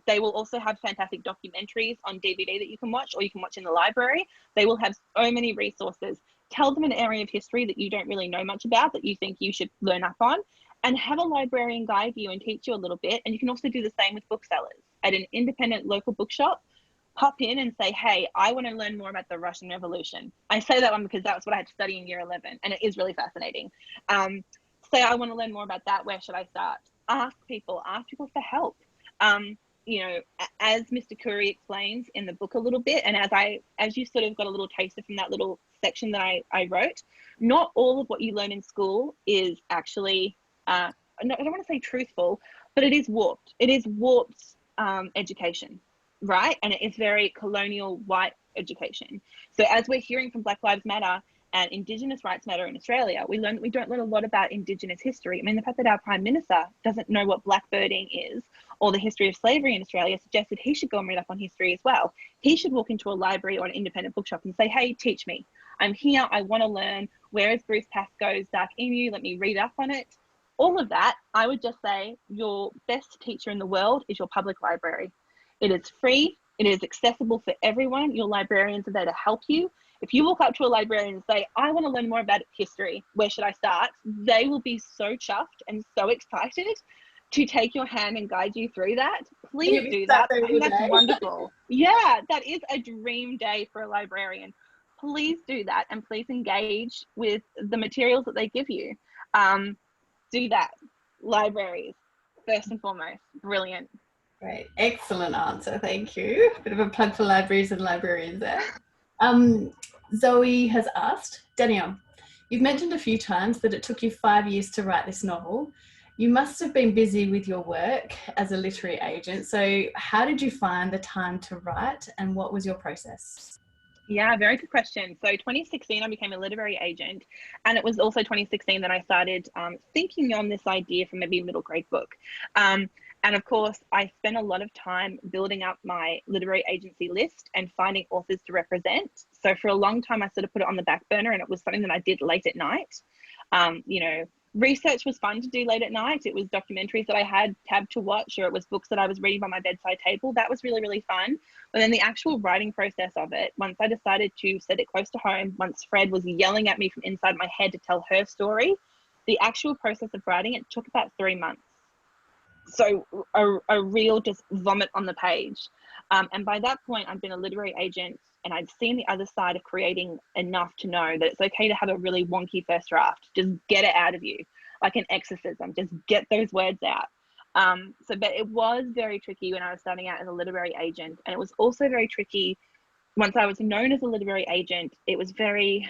they will also have fantastic documentaries on DVD that you can watch, or you can watch in the library. They will have so many resources. Tell them an area of history that you don't really know much about, that you think you should learn up on, and have a librarian guide you and teach you a little bit. And you can also do the same with booksellers. At an independent local bookshop, pop in and say, hey, I want to learn more about the Russian Revolution. I say that one because that's what I had to study in year 11, and it is really fascinating. Say, I want to learn more about that. Where should I start? Ask people for help. As Mr. Curry explains in the book a little bit, and as you sort of got a little taster from that little section that I wrote, not all of what you learn in school is actually, I don't want to say truthful, but it is warped. It is warped education, right? And it is very colonial white education. So as we're hearing from Black Lives Matter and Indigenous Rights Matter in Australia, we don't learn a lot about Indigenous history. I mean, the fact that our Prime Minister doesn't know what blackbirding is, or the history of slavery in Australia, suggests that he should go and read up on history as well. He should walk into a library or an independent bookshop and say, hey, teach me. I'm here, I want to learn. Where is Bruce Pascoe's Dark Emu? Let me read up on it. All of that, I would just say your best teacher in the world is your public library. It is free. It is accessible for everyone. Your librarians are there to help you. If you walk up to a librarian and say, I want to learn more about history, where should I start? They will be so chuffed and so excited to take your hand and guide you through that. Please do that. I think that's wonderful. Yeah, that is a dream day for a librarian. Please do that, and please engage with the materials that they give you. Do that. Libraries, first and foremost. Brilliant. Great. Excellent answer. Thank you. Bit of a plug for libraries and librarians there. Zoe has asked, Danielle, you've mentioned a few times that it took you 5 years to write this novel. You must have been busy with your work as a literary agent. So how did you find the time to write, and what was your process? Yeah, very good question. So 2016, I became a literary agent, and it was also 2016 that I started thinking on this idea for maybe a middle grade book. And of course, I spent a lot of time building up my literary agency list and finding authors to represent. So for a long time, I sort of put it on the back burner, and it was something that I did late at night. Research was fun to do late at night. It was documentaries that I had tabbed to watch, or it was books that I was reading by my bedside table. That was really, really fun. But then the actual writing process of it, once I decided to set it close to home, once Fred was yelling at me from inside my head to tell her story, the actual process of writing it took about 3 months. So a real just vomit on the page. And by that point, I'd been a literary agent, and I'd seen the other side of creating enough to know that it's okay to have a really wonky first draft. Just get it out of you, like an exorcism. Just get those words out. But it was very tricky when I was starting out as a literary agent. And it was also very tricky once I was known as a literary agent. It was very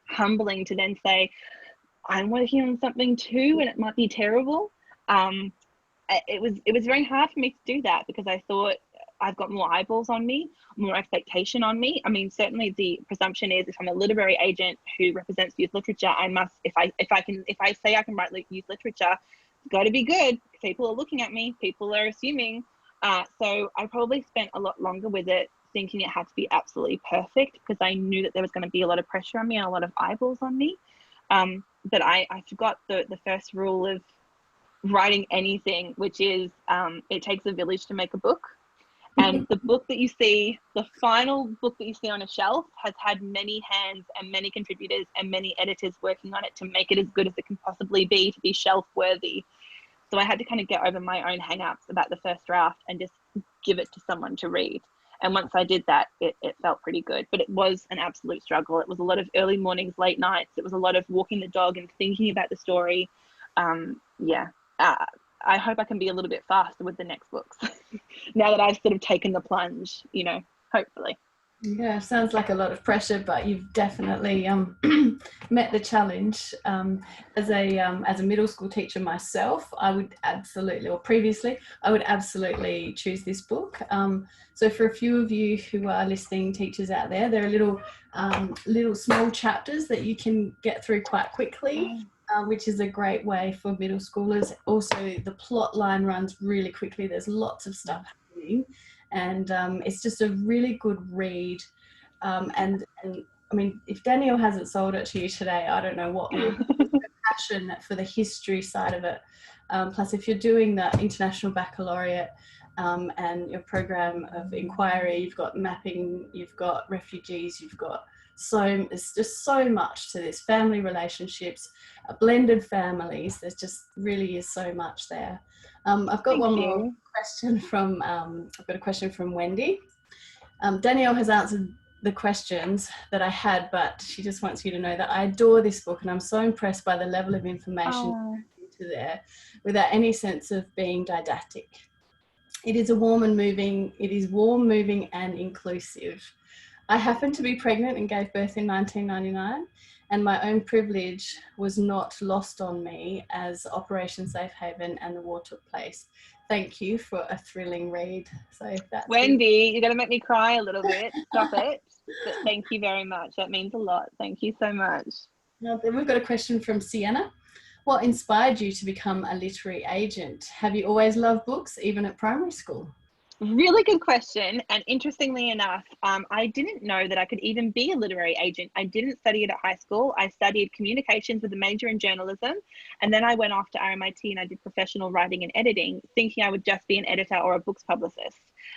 humbling to then say, I'm working on something too, and it might be terrible. It was very hard for me to do that, because I thought, I've got more eyeballs on me, more expectation on me. I mean, certainly the presumption is, if I'm a literary agent who represents youth literature, I must, if I say I can write youth literature, it's got to be good. People are looking at me. People are assuming. So I probably spent a lot longer with it, thinking it had to be absolutely perfect, because I knew that there was going to be a lot of pressure on me and a lot of eyeballs on me. But I forgot the first rule of writing anything, which is it takes a village to make a book. And the book that you see, the final book that you see on a shelf, has had many hands and many contributors and many editors working on it to make it as good as it can possibly be to be shelf worthy. So I had to kind of get over my own hang-ups about the first draft and just give it to someone to read. And once I did that, it felt pretty good. But it was an absolute struggle. It was a lot of early mornings, late nights. It was a lot of walking the dog and thinking about the story. I hope I can be a little bit faster with the next books now that I've sort of taken the plunge, hopefully. Yeah, sounds like a lot of pressure, but you've definitely met the challenge. As a middle school teacher myself, I would absolutely, or previously, I would absolutely choose this book. So for a few of you who are listening, teachers out there, there are little small chapters that you can get through quite quickly. Which is a great way for middle schoolers. Also, the plot line runs really quickly. There's lots of stuff happening, and it's just a really good read. And I mean, if Danielle hasn't sold it to you today, I don't know what will. Passion for the history side of it. Plus, if you're doing the International Baccalaureate and your program of inquiry, you've got mapping, you've got refugees, you've got it's just so much to this, family relationships, blended families. There's just really is so much there. I've got more question from I've got a question from Wendy. Danielle has answered the questions that I had, but she just wants you to know that I adore this book and I'm so impressed by the level of information into there without any sense of being didactic. It is warm, moving and inclusive. I happened to be pregnant and gave birth in 1999, and my own privilege was not lost on me as Operation Safe Haven and the war took place. Thank you for a thrilling read. So that's Wendy, you're going to make me cry a little bit. Stop it. But thank you very much. That means a lot. Thank you so much. Now, then we've got a question from Sienna. What inspired you to become a literary agent? Have you always loved books, even at primary school? Really good question. And interestingly enough, I didn't know that I could even be a literary agent. I didn't study it at high school. I studied communications with a major in journalism. And then I went off to RMIT and I did professional writing and editing, thinking I would just be an editor or a books publicist.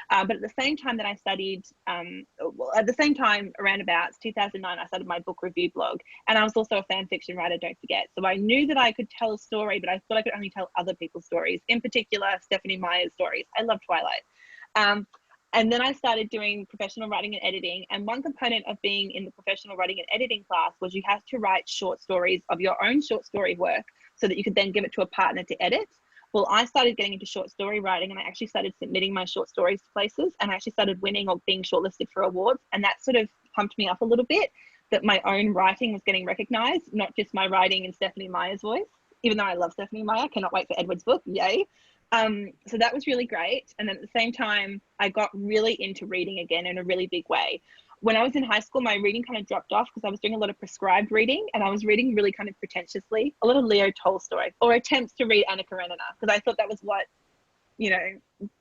But at the same time that I studied, at the same time, around about 2009, I started my book review blog. And I was also a fan fiction writer, don't forget. So I knew that I could tell a story, but I thought I could only tell other people's stories, in particular, Stephanie Meyer's stories. I love Twilight. And then I started doing professional writing and editing. And one component of being in the professional writing and editing class was you have to write short stories of your own short story work so that you could then give it to a partner to edit. Well, I started getting into short story writing and I actually started submitting my short stories to places and I actually started winning or being shortlisted for awards. And that sort of pumped me up a little bit that my own writing was getting recognized, not just my writing in Stephanie Meyer's voice, even though I love Stephanie Meyer, cannot wait for Edward's book, yay. So that was really great. And then at the same time, I got really into reading again in a really big way. When I was in high school, my reading kind of dropped off because I was doing a lot of prescribed reading and I was reading really kind of pretentiously, a lot of Leo Tolstoy or attempts to read Anna Karenina because I thought that was what,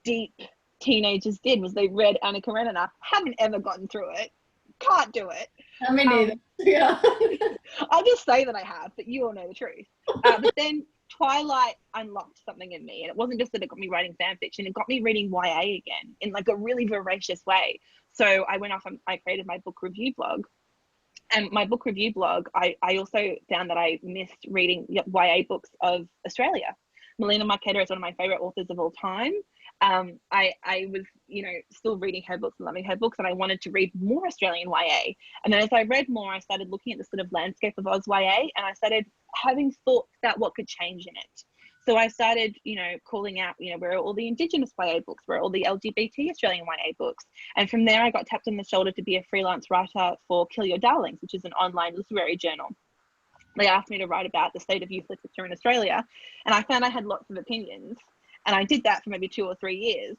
deep teenagers did was they read Anna Karenina. Haven't ever gotten through it. Can't do it. I mean, neither. Yeah. I'll just say that I have, but you all know the truth. But then Twilight unlocked something in me, and it wasn't just that it got me writing fan fiction, it got me reading YA again in like a really voracious way. So I went off and I created my book review blog. And my book review blog, I also found that I missed reading YA books of Australia. Melina Marchetta is one of my favorite authors of all time. I was, still reading her books and loving her books, and I wanted to read more Australian YA. And then as I read more, I started looking at the sort of landscape of Oz YA, and I started having thoughts about what could change in it. So I started, calling out, where are all the Indigenous YA books, where are all the LGBT Australian YA books? And from there, I got tapped on the shoulder to be a freelance writer for Kill Your Darlings, which is an online literary journal. They asked me to write about the state of youth literature in Australia, and I found I had lots of opinions. And I did that for maybe 2 or 3 years,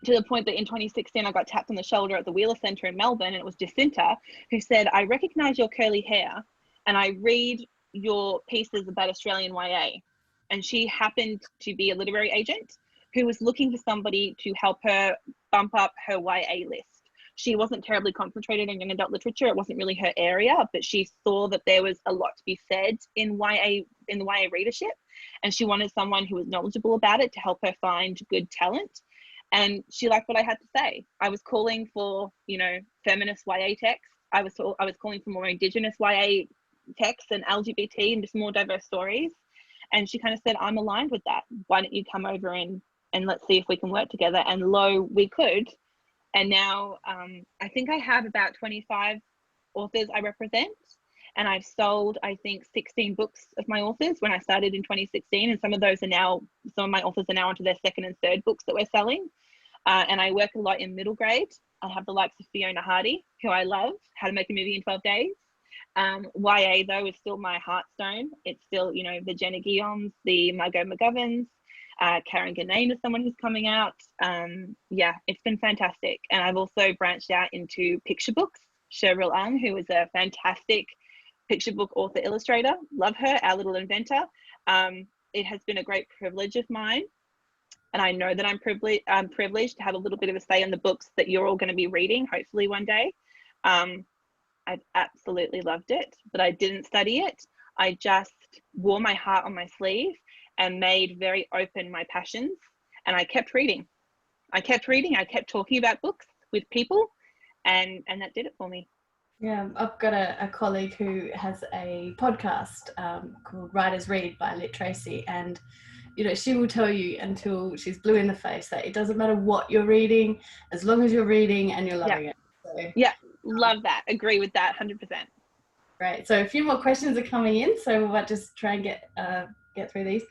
to the point that in 2016, I got tapped on the shoulder at the Wheeler Centre in Melbourne, and it was Jacinta who said, I recognise your curly hair and I read your pieces about Australian YA. And she happened to be a literary agent who was looking for somebody to help her bump up her YA list. She wasn't terribly concentrated in young adult literature. It wasn't really her area, but she saw that there was a lot to be said in the YA readership. And she wanted someone who was knowledgeable about it to help her find good talent. And she liked what I had to say. I was calling for, feminist YA texts. I was calling for more Indigenous YA texts and LGBT and just more diverse stories. And she kind of said, I'm aligned with that. Why don't you come over and let's see if we can work together? And lo, we could. And now I think I have about 25 authors I represent. And I've sold, I think, 16 books of my authors when I started in 2016. And some of my authors are now onto their second and third books that we're selling. And I work a lot in middle grade. I have the likes of Fiona Hardy, who I love, How to Make a Movie in 12 Days. YA, though, is still my heartstone. It's still, you know, the Jenna Guillaumes, the Margot McGoverns, Karen Ganane is someone who's coming out. Yeah, it's been fantastic. And I've also branched out into picture books. Cheryl Ung, who is a fantastic picture book author illustrator. Love her, our little inventor. It has been a great privilege of mine. And I know that I'm privileged to have a little bit of a say in the books that you're all going to be reading, hopefully one day. I've absolutely loved it, but I didn't study it. I just wore my heart on my sleeve and made very open my passions. And I kept reading. I kept talking about books with people, and that did it for me. Yeah, I've got a colleague who has a podcast called Writers Read by Lit Tracy, and you know, she will tell you until she's blue in the face that it doesn't matter what you're reading, as long as you're reading and you're loving it. So, yeah, love that. Agree with that 100%. Great. So a few more questions are coming in, so we might just try and get through these.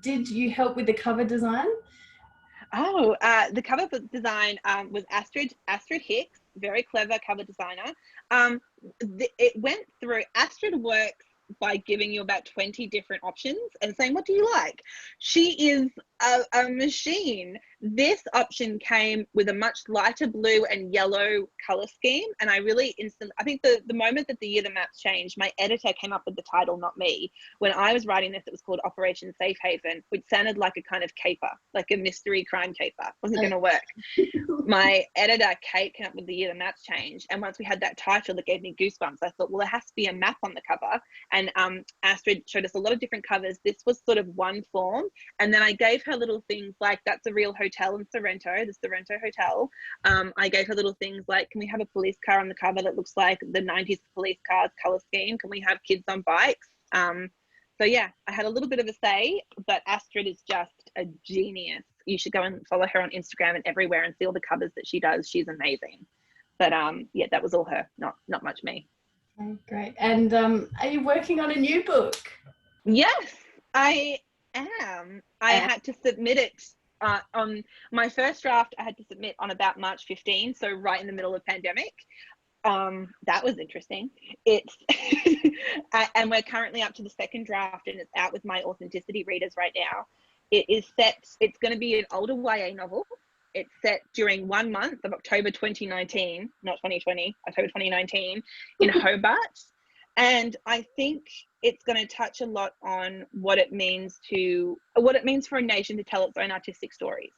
Did you help with the cover design? Oh, the cover design was Astrid Hicks, very clever cover designer. It went through, Astrid works by giving you about 20 different options and saying, what do you like? She is a machine. This option came with a much lighter blue and yellow color scheme. And I really I think the moment that the year the maps changed, my editor came up with the title, not me. When I was writing this, it was called Operation Safe Haven, which sounded like a kind of caper, like a mystery crime caper. Wasn't going to work. My editor, Kate, came up with the year the maps changed. And once we had that title, it gave me goosebumps. I thought, well, there has to be a map on the cover. And Astrid showed us a lot of different covers. This was sort of one form. And then I gave her little things like, that's a real hotel in Sorrento, the Sorrento Hotel. I gave her little things like, can we have a police car on the cover that looks like the 90s police cars color scheme? Can we have kids on bikes? So yeah, I had a little bit of a say, but Astrid is just a genius. You should go and follow her on Instagram and everywhere and see all the covers that she does. She's amazing. But yeah, that was all her, not much me. Okay, great. And are you working on a new book? Yes, I am. I had to submit it on my first draft. I had to submit on about March 15, so right in the middle of pandemic. That was interesting. It's and we're currently up to the second draft, and it's out with my authenticity readers right now. It is set. It's going to be an older YA novel. It's set during 1 month of October 2019, not 2020, October 2019 in Hobart. And I think it's going to touch a lot on what it means for a nation to tell its own artistic stories.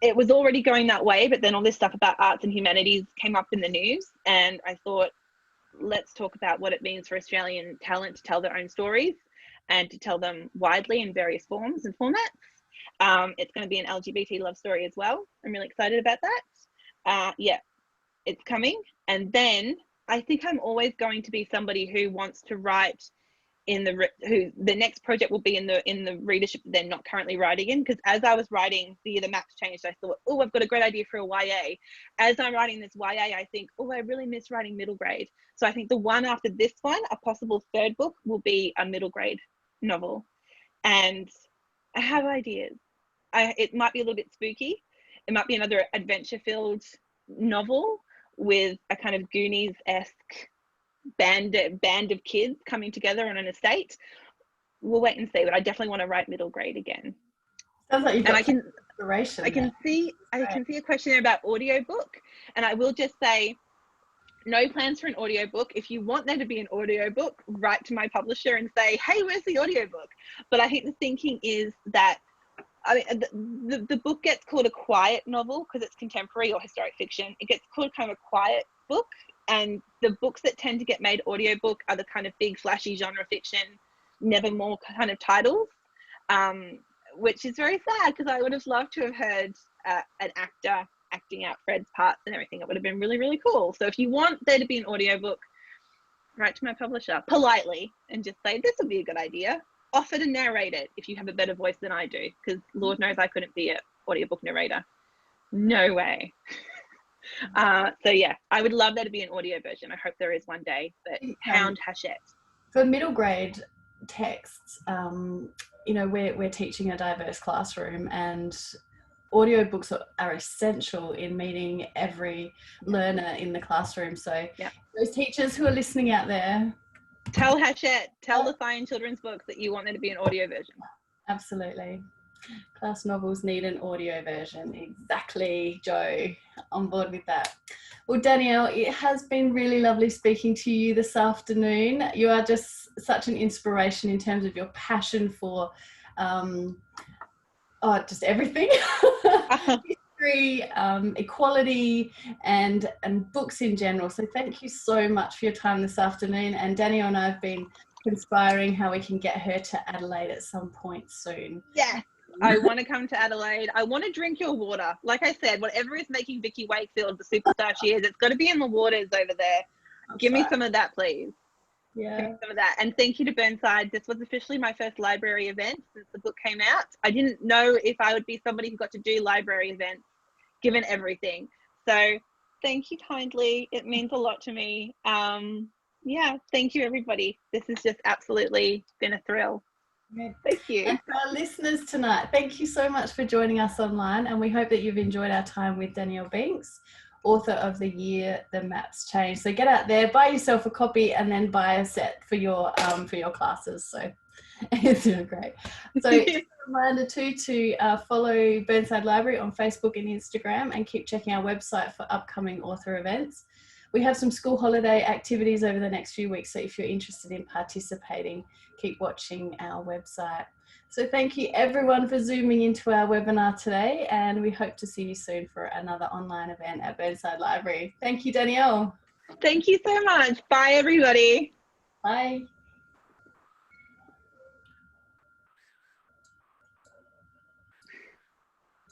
It was already going that way, but then all this stuff about arts and humanities came up in the news. And I thought, let's talk about what it means for Australian talent to tell their own stories and to tell them widely in various forms and formats. It's going to be an LGBT love story as well. I'm really excited about that. Yeah, it's coming. And then I think I'm always going to be somebody who wants to write who the next project will be in the readership that they're not currently writing in. Because as I was writing the maps changed, I thought, oh, I've got a great idea for a YA. As I'm writing this YA, I think, oh, I really miss writing middle grade. So I think the one after this one, a possible third book, will be a middle grade novel. And I have ideas. It might be a little bit spooky. It might be another adventure-filled novel with a kind of Goonies-esque band of kids coming together on an estate. We'll wait and see, but I definitely want to write middle grade again. Sounds like you've got inspiration. I can see a question there about audiobook, and I will just say, no plans for an audiobook. If you want there to be an audiobook, write to my publisher and say, hey, where's the audiobook? But I think the thinking is that, I mean, the book gets called a quiet novel because it's contemporary or historic fiction. It gets called kind of a quiet book, and the books that tend to get made audiobook are the kind of big flashy genre fiction, nevermore kind of titles, which is very sad because I would have loved to have heard an actor acting out Fred's parts and everything. It would have been really, really cool. So if you want there to be an audiobook, write to my publisher politely and just say, this would be a good idea. offer to narrate it if you have a better voice than I do, because Lord knows I couldn't be an audiobook narrator. No way. So yeah, I would love there to be an audio version. I hope there is one day, but hound Hachette. For middle grade texts, you know, we're teaching a diverse classroom, and audiobooks are essential in meeting every learner in the classroom. So those teachers who are listening out there, tell Hachette, tell the Fine Children's Books that you want there to be an audio version. Absolutely. Class novels need an audio version. Exactly, Joe. On board with that. Well, Danielle, it has been really lovely speaking to you this afternoon. You are just such an inspiration in terms of your passion for just everything. History, equality, and books in general. So thank you so much for your time this afternoon. And Danielle and I have been conspiring how we can get her to Adelaide at some point soon. Yes, I want to come to Adelaide. I want to drink your water. Like I said, whatever is making Vicky Wakefield the superstar she is, it's got to be in the waters over there. Give me some of that, please. Yeah. Give me some of that. And thank you to Burnside. This was officially my first library event since the book came out. I didn't know if I would be somebody who got to do library events, given everything. So thank you kindly. It means a lot to me. Yeah, thank you, everybody. This has just absolutely been a thrill. Yeah. Thank you. And for our listeners tonight, thank you so much for joining us online, and we hope that you've enjoyed our time with Danielle Binks, author of The Year the Maps Changed. So get out there, buy yourself a copy, and then buy a set for your classes. So it's great. So just a reminder too to follow Burnside Library on Facebook and Instagram, and keep checking our website for upcoming author events. We have some school holiday activities over the next few weeks, so if you're interested in participating, keep watching our website. So thank you everyone for zooming into our webinar today, and we hope to see you soon for another online event at Burnside Library. Thank you, Danielle. Thank you so much. Bye, everybody. Bye.